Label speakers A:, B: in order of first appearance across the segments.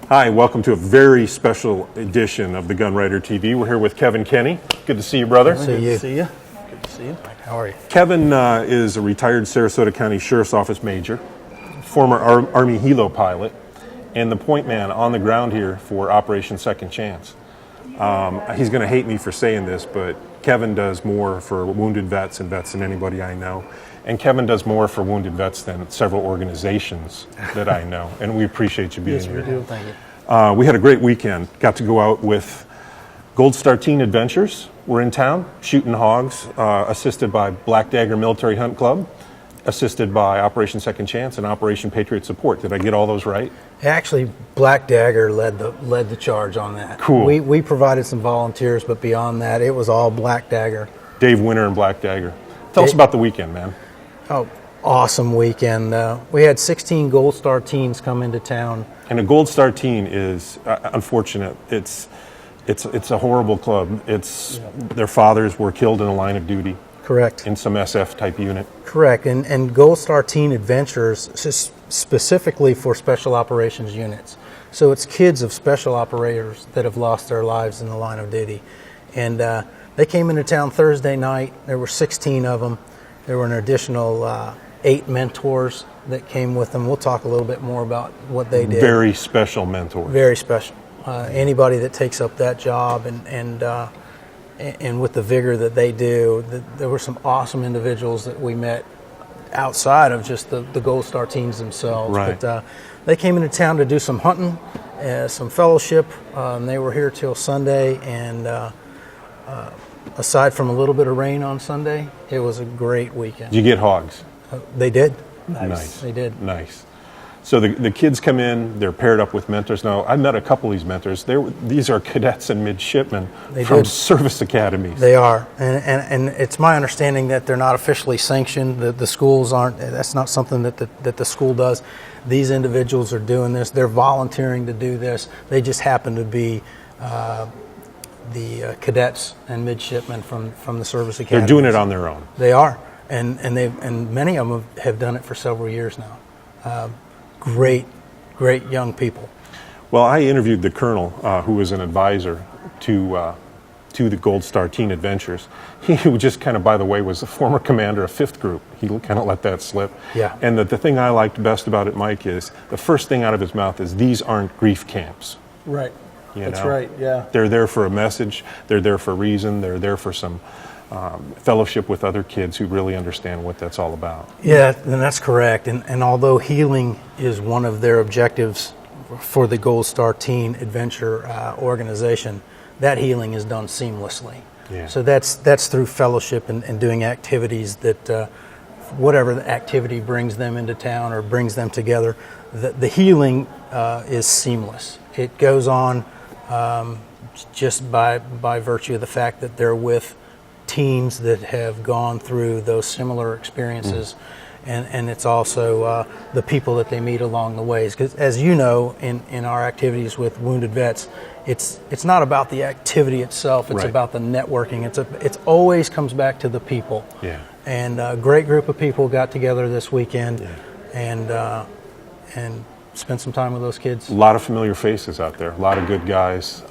A: Hi, welcome to a very special edition of the GunWriterTV. We're here with Kevin Kenney. Good to see you, brother.
B: Good to see you. Good to see you. How are you?
A: Kevin is a retired Sarasota County Sheriff's Office major, former Army Helo pilot, and the point man on the ground here for Operation Second Chance. He's going to hate me for saying this, but Kevin does more for wounded vets and vets than anybody I know. And Kevin does more for wounded vets than several organizations that I know. And we appreciate you being here.
B: Yes, we do. Thank you.
A: We had a great weekend. Got to go out with Gold Star Teen Adventures. We're in town shooting hogs, assisted by Black Dagger Military Hunt Club, assisted by Operation Second Chance and Operation Patriot Support. Did I get all those right?
B: Actually, Black Dagger led the charge on that.
A: Cool.
B: We provided some volunteers, but beyond that, it was all Black Dagger.
A: Dave Winter and Black Dagger. Tell us about the weekend, man.
B: Oh, awesome weekend. We had 16 Gold Star teens come into town.
A: And a Gold Star teen is unfortunate. It's a horrible club. Their fathers were killed in the line of duty.
B: Correct.
A: In some SF type unit.
B: Correct. And Gold Star Teen Adventures is specifically for special operations units. So it's kids of special operators that have lost their lives in the line of duty. And they came into town Thursday night. There were 16 of them. There were an additional 8 mentors that came with them. We'll talk a little bit more about what they did.
A: Very special mentors.
B: Very special. Anybody that takes up that job and with the vigor that they do, there were some awesome individuals that we met outside of just the Gold Star teams themselves.
A: Right.
B: But they came into town to do some hunting, some fellowship, and they were here till Sunday. And aside from a little bit of rain on Sunday, it was a great weekend.
A: Did you get hogs?
B: They did.
A: Nice.
B: They did.
A: Nice. So the kids come in, they're paired up with mentors. Now, I met a couple of these mentors. These are cadets and midshipmen from service academies.
B: They are. And it's my understanding that they're not officially sanctioned. The schools aren't. That's not something that the school does. These individuals are doing this. They're volunteering to do this. They just happen to be the cadets and midshipmen from the service academy.
A: They're doing it on their own.
B: They are. And many of them have done it for several years now. Great young people.
A: Well, I interviewed the colonel, who was an advisor to the Gold Star Teen Adventures. He just kind of, by the way, was the former commander of 5th Group. He kind of let that slip.
B: Yeah.
A: And the thing I liked best about it, Mike, is the first thing out of his mouth is, these aren't grief camps.
B: Right.
A: That's
B: right, yeah.
A: They're there for a message. They're there for a reason. They're there for some fellowship with other kids who really understand what that's all about.
B: Yeah, and that's correct. And although healing is one of their objectives for the Gold Star Teen Adventure organization, that healing is done seamlessly.
A: Yeah.
B: So that's through fellowship and doing activities that, whatever the activity brings them into town or brings them together, the healing is seamless. It goes on just by virtue of the fact that they're with teens that have gone through those similar experiences, and it's also the people that they meet along the ways. Because as you know, in our activities with wounded vets, it's not about the activity itself. It's about the networking. It always comes back to the people.
A: Yeah.
B: And a great group of people got together this weekend, and spent some time with those kids.
A: A lot of familiar faces out there. A lot of good guys.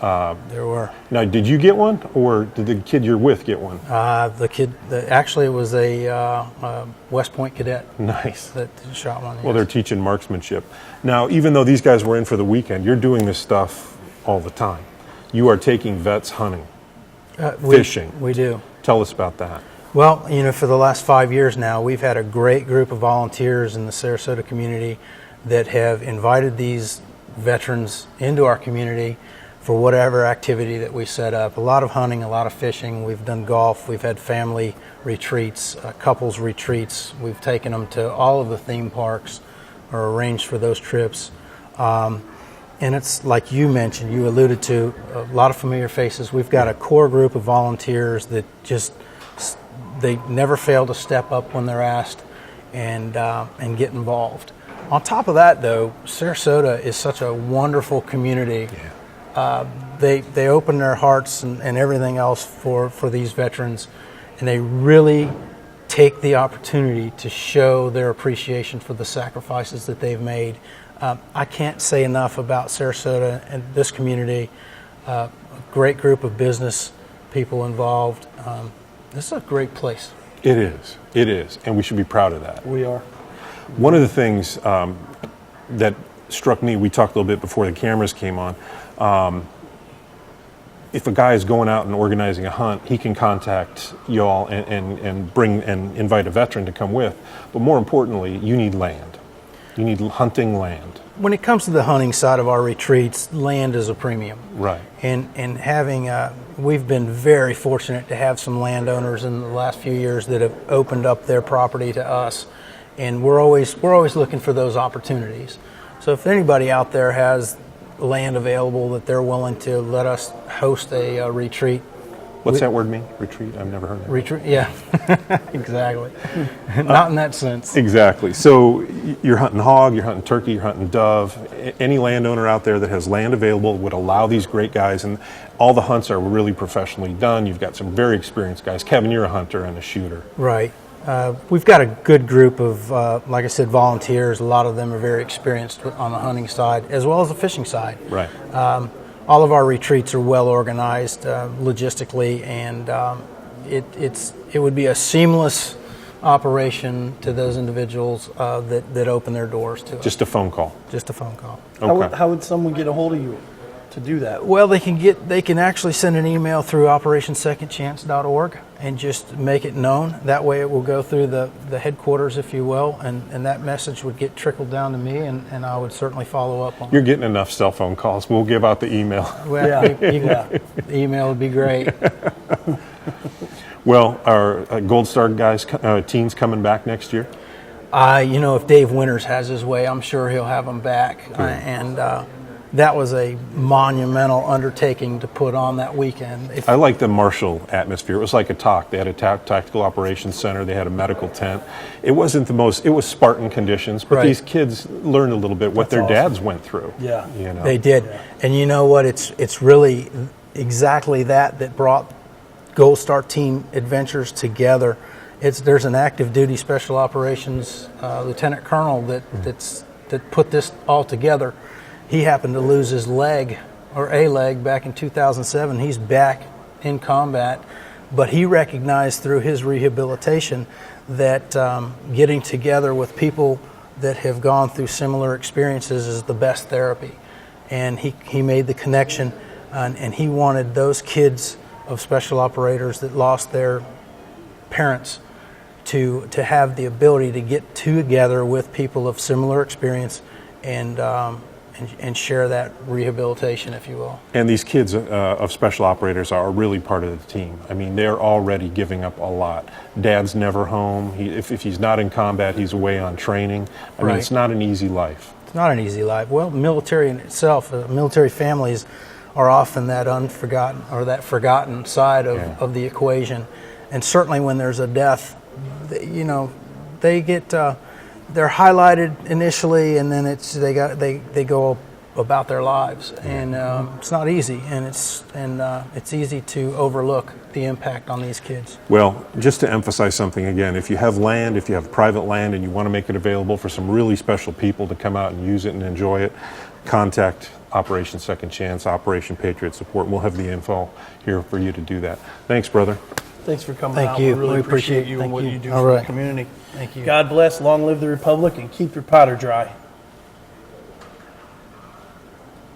B: There were.
A: Now, did you get one, or did the kid you're with get one?
B: Actually, it was a West Point cadet.
A: Nice.
B: That shot one.
A: Well, they're teaching marksmanship. Now, even though these guys were in for the weekend, you're doing this stuff all the time. You are taking vets hunting, fishing.
B: We do.
A: Tell us about that.
B: Well, for the last 5 years now, we've had a great group of volunteers in the Sarasota community that have invited these veterans into our community for whatever activity that we set up. A lot of hunting, a lot of fishing. We've done golf. We've had family retreats, couples retreats. We've taken them to all of the theme parks or arranged for those trips. And it's like you mentioned, you alluded to, a lot of familiar faces. We've got a core group of volunteers that they never fail to step up when they're asked and get involved. On top of that, though, Sarasota is such a wonderful community. Yeah. They open their hearts and everything else for these veterans, and they really take the opportunity to show their appreciation for the sacrifices that they've made I can't say enough about Sarasota and this community. A great group of business people involved. This is a great place.
A: It is, and we should be proud of that.
C: We are.
A: One of the things that struck me, we talked a little bit before the cameras came on, if a guy is going out and organizing a hunt, he can contact y'all and bring and invite a veteran to come with. But more importantly, you need land. You need hunting land.
B: When it comes to the hunting side of our retreats, land is a premium.
A: Right.
B: And having, we've been very fortunate to have some landowners in the last few years that have opened up their property to us, and we're always looking for those opportunities. So if anybody out there has land available that they're willing to let us host a retreat.
A: What's that word mean? Retreat? I've never heard that.
B: Retreat, yeah, exactly. Not in that sense.
A: Exactly. So you're hunting hog, you're hunting turkey, you're hunting dove. Any landowner out there that has land available would allow these great guys, and all the hunts are really professionally done. You've got some very experienced guys. Kevin, you're a hunter and a shooter.
B: Right. We've got a good group of, like I said, volunteers. A lot of them are very experienced on the hunting side as well as the fishing side.
A: Right.
B: All of our retreats are well organized logistically, and it would be a seamless operation to those individuals that open their doors to us.
A: Just a phone call.
B: Just a phone call.
A: Okay.
C: How would someone get a hold of you to do that?
B: Well, they can actually send an email through operationsecondchance.org and just make it known. That way it will go through the headquarters, if you will, and that message would get trickled down to me, and I would certainly follow up on it.
A: You're getting enough cell phone calls. We'll give out the email.
B: Well,
C: Yeah.
B: the email would be great.
A: Well, our Gold Star guys, teens coming back next year?
B: If Dave Winters has his way, I'm sure he'll have them back. And that was a monumental undertaking to put on that weekend.
A: I like the martial atmosphere. It was like a TOC. They had a tactical operations center. They had a medical tent. It wasn't the most, it was Spartan conditions, but
B: Right.
A: these kids learned a little bit what their
C: awesome.
A: dads went through.
C: Yeah.
A: You know?
B: They did. And you know what? It's really exactly that brought Gold Star Team Adventures together. There's an active duty special operations lieutenant colonel that put this all together. He happened to lose his leg, or a leg, back in 2007. He's back in combat, but he recognized through his rehabilitation that getting together with people that have gone through similar experiences is the best therapy. And he made the connection, and he wanted those kids of special operators that lost their parents to have the ability to get together with people of similar experience and share that rehabilitation, if you will.
A: And these kids of special operators are really part of the team. I mean, they're already giving up a lot. Dad's never home. If he's not in combat, he's away on training. I mean,
B: Right.
A: it's not an easy life.
B: It's not an easy life. Well, military in itself, military families are often that unforgotten or that forgotten side of the equation. And certainly when there's a death, they get they're highlighted initially, and then they go about their lives, and it's not easy, and it's easy to overlook the impact on these kids.
A: Well, just to emphasize something again, if you have land, if you have private land and you want to make it available for some really special people to come out and use it and enjoy it, contact Operation Second Chance, Operation Patriot Support. We'll have the info here for you to do that. Thanks, brother.
C: Thanks for coming
B: Thank
C: out.
B: you.
C: We really
B: We
C: appreciate
B: appreciate it.
C: you and
B: Thank
C: what
B: you.
C: you do
B: All
C: for the
B: right.
C: community.
B: Thank you.
C: God bless, long live the Republic, and keep your powder dry.